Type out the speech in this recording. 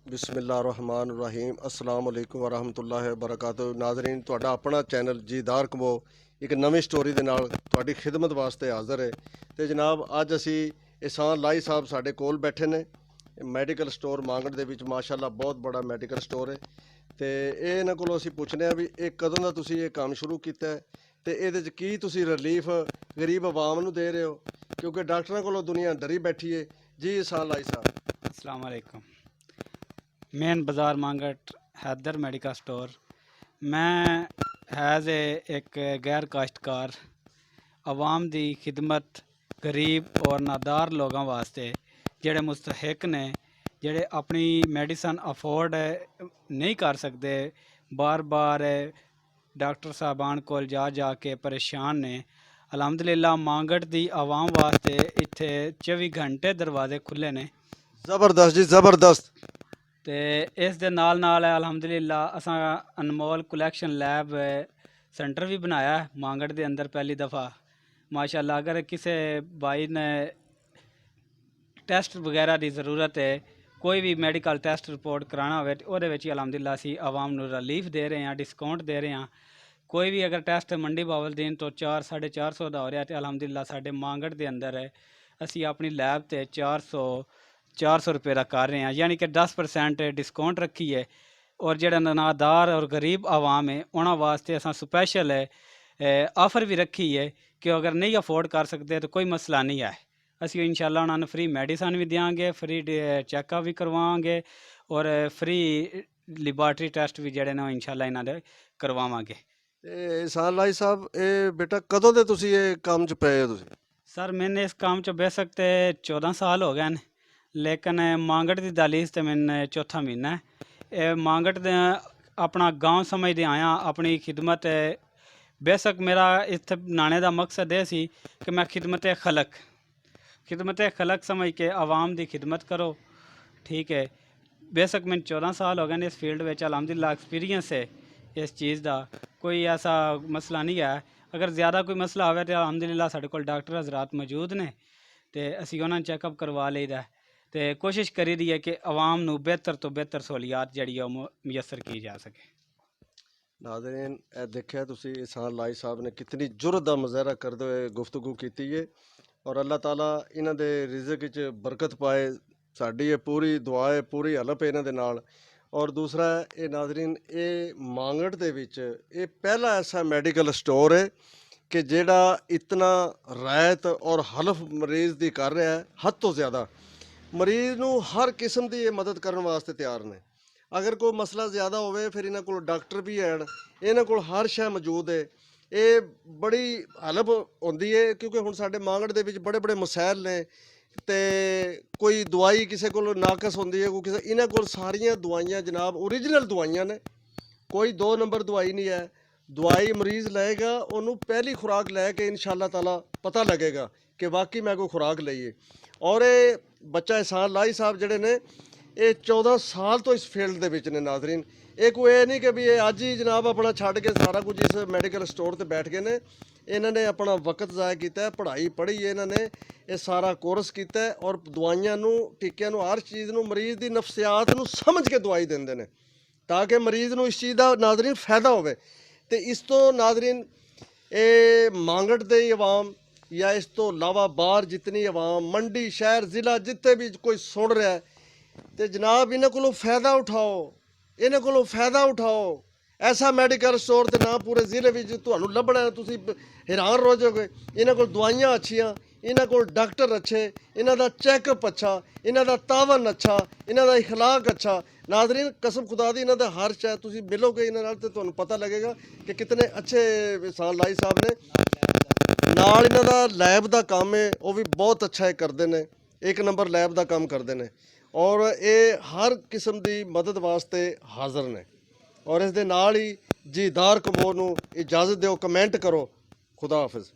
बिस्मिल्लाहिर्रहमानिर्रहीम अस्सलाम वालेकुम वरहमतुल्लाहि वबरकातुहू। नाज़रीन, तुहाडा अपना चैनल जीदार कमो एक नवी स्टोरी दे नाल तुहाडी खिदमत वास्ते हाज़र है। तो जनाब, अज असी एहसान लाई साहब साडे कोल बैठे ने मैडिकल स्टोर मांगड़ दे विच। माशाअल्लाह बहुत बड़ा मैडिकल स्टोर है। तो ये इन्हां कोलों असी पुछने भी ये कदों दा तुसी ये काम शुरू कीता है ते इहदे च की तुसी रिलीफ गरीब आवाम नूं दे रहे हो, क्योंकि डॉक्टरां कोलों दुनिया डरी बैठी है। जी एहसान लाई साहब। अस्सलाम वालेकुम। मेन बाज़ार मांगट हैदर मेडिकल स्टोर। मैं हैज़ एक गैर काश्तकार आवाम दी खिदमत गरीब और नादार लोगों वास्ते जेड़े मुस्तहिक ने, जेड़े अपनी मेडिसन अफोर्ड नहीं कर सकते, बार बार डॉक्टर साहबान कोल जा के परेशान ने। अलहमदुलिल्लाह मांगट दी आवाम वास्ते इत्थे 24 घंटे दरवाजे खुले ने। ज़बरदस्त जी, ज़बरदस्त। तो इस दे नाल नाल अलहमदुलिल्लाह असां अनमोल कलैक्शन लैब सेंटर भी बनाया है मांगड़ दे अंदर पहली दफ़ा। माशाल्लाह, अगर किसी भाई ने टेस्ट वगैरह की ज़रूरत है, कोई भी मैडिकल टेस्ट रिपोर्ट कराना हो तो वो अलहमदुलिल्लाह असी आवाम नूं रिलीफ दे रहे हैं, डिस्काउंट दे रहे हैं। कोई भी अगर टेस्ट मंडी बावलदीन तो 400-450 का हो रहा है तो अलहमदुलिल्लाह साडे मांगड़ दे अंदर है असी अपनी लैब ते 400 रुपये का कर रहे हैं, यानी कि 10% डिस्काउंट रखी है। और जेड़ा नादार और गरीब आवाम है उन्होंने वास्ते असां स्पैशल ऑफर भी रखी है कि अगर नहीं अफोर्ड कर सकते तो कोई मसला नहीं है। असी इंशाल्लाह उन्होंने फ्री मेडिसन भी देंगे, फ्री चैकअप भी करवाएंगे और फ्री लिबार्टरी टेस्ट भी जेडे ने इंशाल्लाह इन्होंने करवावांगे। ते एहसान लाई साहब, ये बेटा कदों दे तुसी ये काम च पए हो तुसी? सर मैंने इस काम च बेशक ते 14 साल हो गए हैं, लेकिन मांगट की दहलीज तो मैंने चौथा महीना है। मांगट दे अपना गांव समझते आया अपनी खिदमत। बेशक मेरा इत्थे बनाने का मकसद ये सी कि मैं खिदमत खलक समझ के आवाम की खिदमत करो। ठीक है, बेशक मैंने 14 साल हो गए इस फील्ड में, अलहमदिल्ला एक्सपीरियंस है इस चीज़ का, कोई ऐसा मसला नहीं है। अगर ज़्यादा कोई मसला आवे तो अलहमदिल्ला साढ़े कोल डॉक्टर हजरात मौजूद ने, तो असी उन्होंने चैकअप करवा लईदा। तो कोशिश करी दी है कि आवाम नूं बेहतर तो बेहतर सहूलियात जी मुयसर की जा सके। नाज़रीन, ए देखिया तुसी एहसान लाई साहब ने कितनी जुर्रत दा मुज़ाहरा करदे हुए गुफ्तगू कीती है। और अल्लाह ताला इन्हां दे रिज़क विच बरकत पाए। साडी ये पूरी दुआ है, पूरी हलप है इन्हां दे नाल। और दूसरा ये नाज़रीन, ये मांगड़ दे विच ये पहला ऐसा मेडिकल स्टोर है कि जेड़ा इतना रायत और हलफ मरीज़ दी कर रहा है, हद तो ज़्यादा। मरीज़ नूं हर किस्म दी ये मदद करन वास्ते तैयार ने। अगर कोई मसला ज़्यादा होवे फिर इन्हां कोल डॉक्टर भी हैन, इन्हां कोल हर शै मौजूद है। ये बड़ी हलप होंदी है, क्योंकि हुण साडे मांगड़ दे विच बड़े बड़े मसैल ने। ते कोई दवाई किसी कोल नाकस होंदी है, कोई किसी, इन्हां कोल सारियां दवाइयां जनाब ओरिजिनल दवाइयां ने, कोई 2 नंबर दवाई नहीं है। दवाई मरीज़ लएगा, उन्होंने पहली खुराक लैके इंशाअल्लाह ताला पता लगेगा कि वाकई मैं कोई खुराक लई है। और ये बच्चा एहसान लाई साहब जेडे ने, ये 14 साल तो इस फील्ड दे विच ने। नाज़रीन, ये कोई ये नहीं कि भी ये अज ही जनाब अपना छड्ड के सारा कुछ इस मैडिकल स्टोर ते बैठ गए ने। इन्होंने अपना वक्त ज़ाया किया है, पढ़ाई पढ़ी है इन्होंने, ये सारा कोर्स किया है और दवाइयां नूं, टीकियां नूं, हर चीज़ नूं मरीज़ की नफसियात नूं समझ के दवाई देंदे ने, ताकि मरीज़ नूं इस चीज़ का नाज़रीन फ़ायदा होवे। तो इस तो नाज़रीन, ये मांगड़ दे अवाम या इस तो इलावा बाहर जितनी अवाम, मंडी, शहर, ज़िला, जितने भी कोई सुन रहा है, तो जनाब इन्हां कोलों फ़ायदा उठाओ, इन्हां कोलों फ़ायदा उठाओ। ऐसा मैडिकल स्टोर तो ना पूरे ज़िले में तुहानूं लभना है, तुसीं हैरान रह जाओगे। इन्हां कोल दवाइयां अच्छियां, इन्हां कोल डॉक्टर अच्छे, इन्हां दा चैकअप अच्छा, इन्हां दा तावन अच्छा, इन्हां दा इखलाक अच्छा। नाज़रीन, कसम खुदा दी, इन्हां दा हर शै तुसीं मिलोगे इन्हां नाल ते तुहानूं पता लगेगा कि कितने अच्छे एहसान लाई साहब ने। नाल इन्हां दा लैब दा काम है, वो भी बहुत अच्छा है करदे ने, एक नंबर लैब दा काम करदे ने। और ये हर किस्म की मदद वास्ते हाज़र ने। और इस दे नाल ही जीदार कमोर नूं इजाज़त दिओ, कमेंट करो। खुदा हाफिज़।